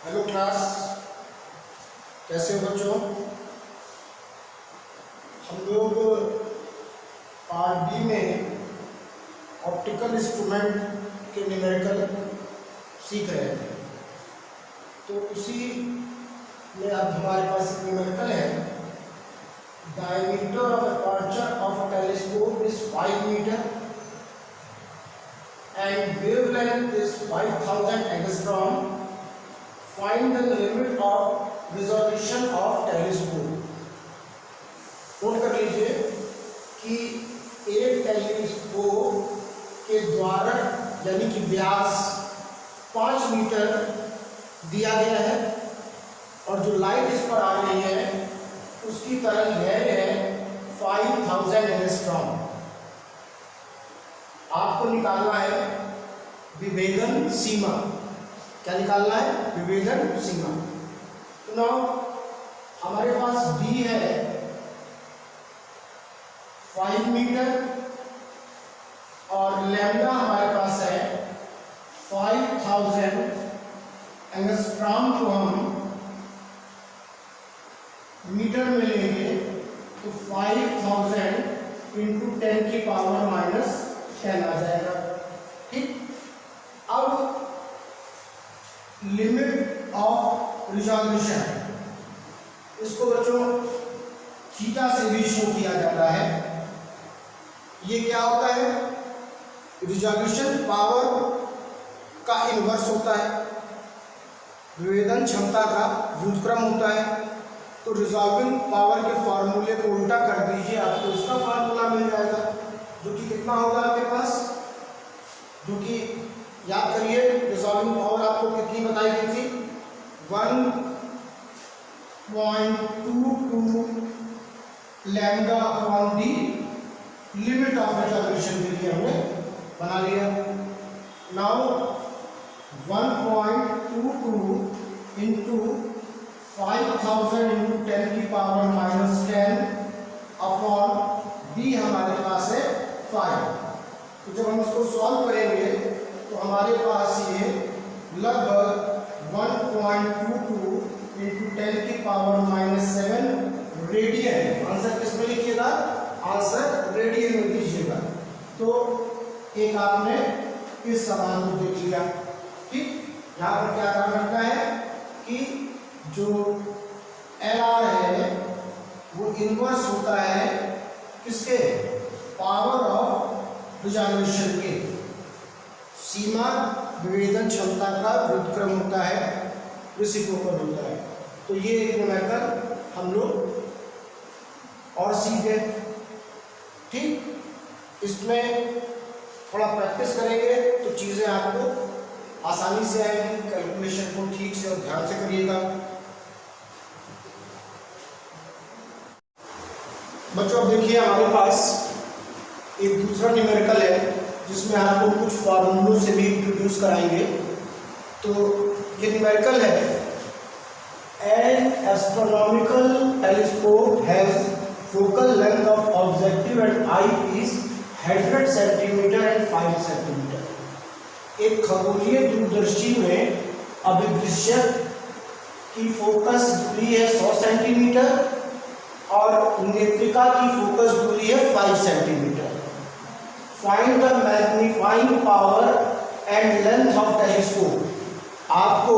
Hello class, कैसे हो बच्चों। हम लोग पार्ट बी में ऑप्टिकल इंस्ट्रूमेंट के न्यूमेरिकल सीख रहे हैं। तो उसी में अब हमारे पास एक न्यूमेरिकल है। Diameter of aperture of a telescope is 5 metre and wavelength is 5000 angstrom. Find the limit of resolution of telescope. Note कर लीजिए कि एक टेलीस्कोप के द्वारा यानी कि व्यास 5 मीटर दिया गया है और जो लाइट इस पर आ रही है उसकी तरंगदैर्घ्य है 5000 एंगस्ट्रॉम। आपको निकालना है विभेदन सीमा। क्या निकालना है? विभेदन सीमा। तो नाउ हमारे पास बी है 5 मीटर और लैम्डा हमारे पास है 5000 एंगस्ट्रॉम को हम मीटर में लेंगे तो 5000 इंटू 10 की पावर माइनस 10 आ जाएगा। ठीक, अब लिमिट ऑफ रिजॉल्यूशन, इसको बच्चों थीटा से भी शो किया जाता है। ये क्या होता है? रिजॉल्यूशन पावर का इनवर्स होता है, विभेदन क्षमता का व्युत्क्रम होता है। तो रिजॉल्विंग पावर के फॉर्मूले को उल्टा कर दीजिए, आपको इसका फार्मूला मिल जाएगा जो कि कितना होगा आपके पास, जो कि याद करिए रिजॉल्विंग पावर आपको कितनी बताई गई थी, 1.22 lambda upon the limit of resolution के लिए हमने बना लिया। नाउ 1.22 इंटू 5000 इंटू 10 की पावर माइनस 10 अपॉन बी हमारे पास है 5। तो जब हम इसको सॉल्व करेंगे तो हमारे पास ये लगभग 1.22 इंटू 10 की पावर माइनस 7 रेडियन। आंसर किसमें लिखिएगा? आंसर रेडियन में दीजिएगा। तो एक आपने इस सवाल को देख लिया। ठीक, यहाँ पर क्या काम रखना है कि जो LR है वो इनवर्स होता है किसके? पावर ऑफ रिजॉल्यूशन के। सीमा विभेदन क्षमता का व्युत्क्रम होता है, रेसिप्रोकल होता है। तो ये एक न्यूमेरिकल हम लोग और सीखे। ठीक, इसमें थोड़ा प्रैक्टिस करेंगे तो चीज़ें आपको आसानी से आएंगी। कैलकुलेशन को ठीक से और ध्यान से करिएगा। बच्चों अब देखिए हमारे पास एक दूसरा न्यूमेरिकल है जिसमें आपको कुछ फार्मूलों से भी इंट्रोड्यूस कराएंगे। तो ये न्यूमेरिकल है, an astronomical telescope has focal length of objective and eyepiece 100 centimetre and 5 centimetre. एक खगोलीय दूरदर्शी में अभिदृश्य की फोकस दूरी है 100 सेंटीमीटर और नेत्रिका की फोकस दूरी है 5 centimetre. Find the magnifying power and length of telescope. आपको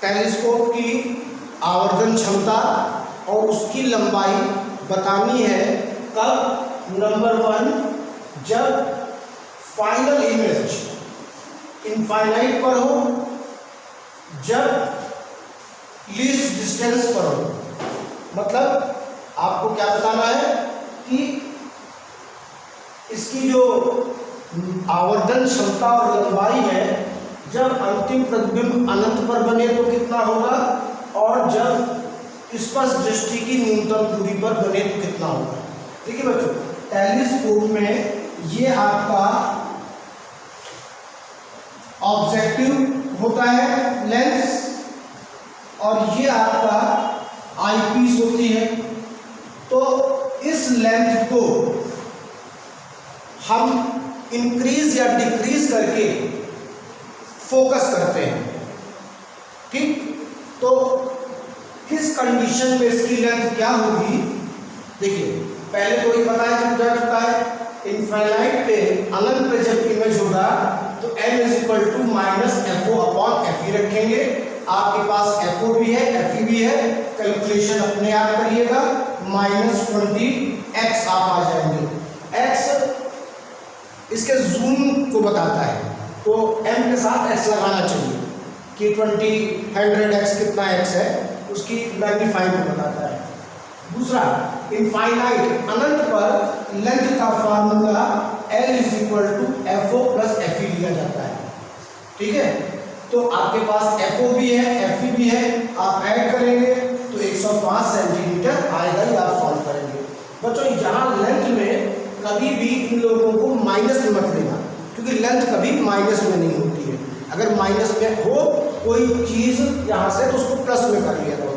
टेलीस्कोप की आवर्धन क्षमता और उसकी लंबाई बतानी है। कब? नंबर 1, जब फाइनल इमेज इनफाइनाइट पर हो, जब लीस्ट डिस्टेंस पर हो। मतलब आपको क्या बताना है कि इसकी जो आवर्धन क्षमता और लंबाई है, जब अंतिम प्रतिबिंब अनंत पर बने तो कितना होगा, और जब स्पष्ट दृष्टि की न्यूनतम दूरी पर बने तो कितना होगा। ठीक है बच्चों, टेलीस्कोप में ये आपका ऑब्जेक्टिव होता है लेंस और ये आपका आई पीस होती है। तो इस लेंथ को हम इंक्रीज या डिक्रीज करके फोकस करते हैं। कंडीशन में इसकी लेंथ क्या होगी, देखिए पहले तो ये पता है कि क्या करता है इनफाइनाइट पे अनंत पे जब इमेज होगा तो m is equal to minus F O upon F E रखेंगे। आपके पास एफ ओ भी है एफ ई भी है, कैलकुलेशन अपने आप करिएगा, -20 x आप आ जाएंगे। x इसके जूम को बताता है, तो m के साथ x लगाना चाहिए कि 100x कितना x है, उसकी मैग्नीफाइंग को बताता है। दूसरा, इनफाइनाइट अनंत पर लेंथ का formula L is equal to F O plus F E लिया जाता है। ठीक है, तो आपके पास एफ ओ भी है एफ ई भी है, आप ऐड करेंगे तो 105 सेंटीमीटर आएगा, ये आप सॉल्व करेंगे। बच्चों यहाँ लेंथ में कभी भी इन लोगों को माइनस में मत लेना, क्योंकि लेंथ कभी माइनस में नहीं होती है। अगर माइनस में हो कोई चीज़ यहाँ से तो उसको प्लस में कर लिया करो।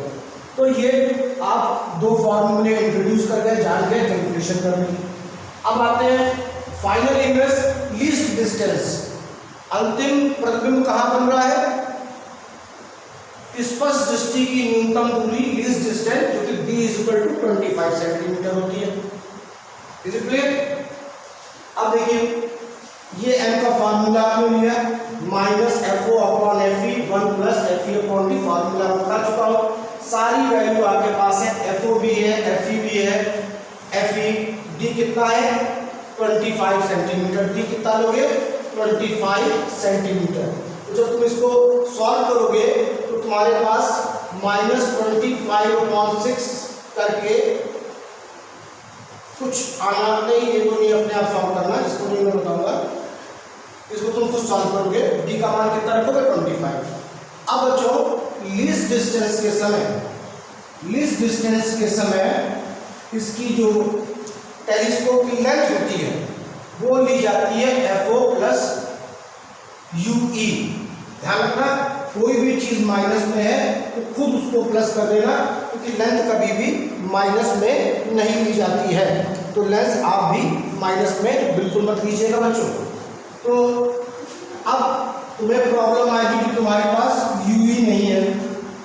तो ये आप दो फॉर्मूले इंट्रोड्यूस कर गए, जान गए, कैलकुलेशन कर ली। अब आते हैं फाइनल इमेज, लीस्ट डिस्टेंस। अंतिम प्रतिबिंब कहाँ बन रहा है, स्पष्ट दृष्टि की न्यूनतम दूरी लीस्ट डिस्टेंस, जो कि d is equal to 25 centimetre होती है। Is it clear? अब देखिए ये m का फार्मूला आपने लिया minus F O upon F E 1 plus F E upon D, formula बता चुका हूँ। सारी वैल्यू आपके पास है, एफ ओ भी है एफ ई भी है, एफ ई डी कितना है 25 सेंटीमीटर, डी कितना लोगे 25 सेंटीमीटर। तो जब तुम इसको सॉल्व करोगे तो तुम्हारे पास -25/6 करके कुछ आना नहीं, ये तो नहीं अपने आप सॉल्व करना, इसको नहीं मैं बताऊंगा, इसको तुम खुद सॉल्व करोगे। डी का मान कितना रखोगे 25। अब बच्चों लीस्ट डिस्टेंस के समय इसकी जो टेलीस्कोप की लेंथ होती है वो ली जाती है F O plus U E. ध्यान रखना, कोई भी चीज माइनस में है तो खुद उसको प्लस कर देना, क्योंकि लेंथ कभी भी माइनस में नहीं ली जाती है। तो लेंथ आप भी माइनस में बिल्कुल मत लीजिएगा बच्चों। तो अब तुम्हें प्रॉब्लम आएगी कि तुम्हारे पास यू ई नहीं है,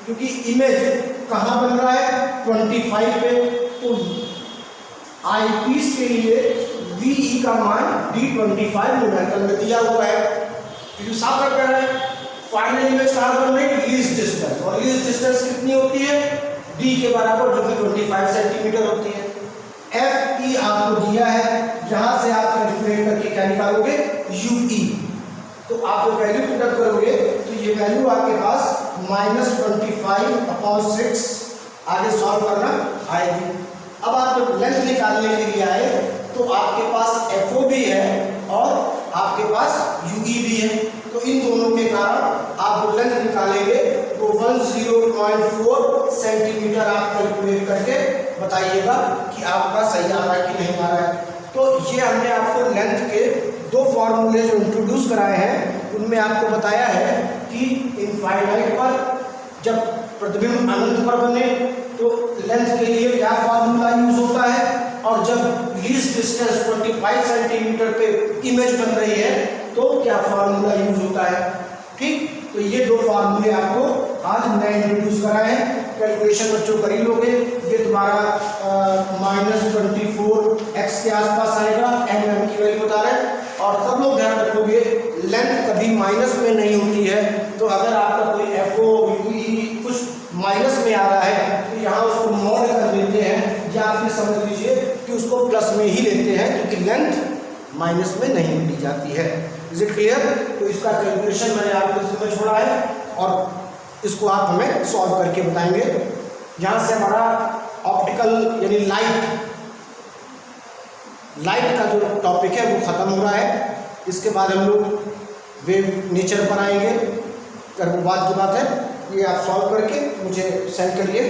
क्योंकि इमेज कहाँ बन रहा है 25 पे, तो आई पीस के लिए वी ई का मान D25 न्यूमेरिकल में दिया हुआ है, क्योंकि साफ रख रहा है फाइनल इमेज कहाँ बन रही है लीस्ट डिस्टेंस, और लीस्ट डिस्टेंस कितनी होती है D के बराबर, जो कि 25 सेंटीमीटर होती है। एफ ई आपको दिया है, जहां से आप कैलकुलेट करके क्या निकालोगे यू ई, तो आप जो वैल्यू पुट करोगे तो ये वैल्यू आपके पास -25/6 आगे सॉल्व करना आएगी। अब आप जब लेंथ निकालने के लिए आए तो आपके पास एफ ओ भी है और आपके पास यू ई भी है, तो इन दोनों के कारण आप जो लेंथ निकालेंगे तो 104 सेंटीमीटर आप कैलकुलेट करके बताइएगा कि आपका सही आ रहा है कि नहीं आ रहा है। तो ये हमने आपको लेंथ के दो फॉर्मूले जो इंट्रोड्यूस कराए हैं, उनमें आपको बताया है कि इनफाइनाइट पर जब प्रतिबिंब अनंत पर बने तो लेंथ के लिए क्या फार्मूला यूज होता है, और जब लीस्ट डिस्टेंस 25 सेंटीमीटर पे इमेज बन रही है तो क्या फार्मूला यूज होता है। ठीक, तो ये दो फार्मूले आपको आज नए इंट्रोड्यूस कराए हैं। कैलकुलेशन बच्चों कर ही लोगे, ये तुम्हारा -24x के आसपास आएगा, एम की वैल्यू बता रहे हैं। और सब लोग ध्यान रखोगे लेंथ कभी माइनस में नहीं होती है, तो अगर आपका कोई एफ ओ कुछ माइनस में आ रहा है तो यहाँ उसको मॉड कर देते हैं, या आप ये समझ लीजिए कि उसको प्लस में ही लेते हैं, क्योंकि लेंथ माइनस में नहीं ली जाती है। Is it clear? तो इसका कैलकुलेशन मैंने आपको इसमें छोड़ा है और इसको आप हमें सॉल्व करके बताएंगे। यहाँ से हमारा ऑप्टिकल यानी लाइट का जो टॉपिक है वो ख़त्म हो रहा है। इसके बाद हम लोग वेव नेचर पर आएंगे, कर वो बात की बात है। ये आप सॉल्व करके मुझे सेंड करिए।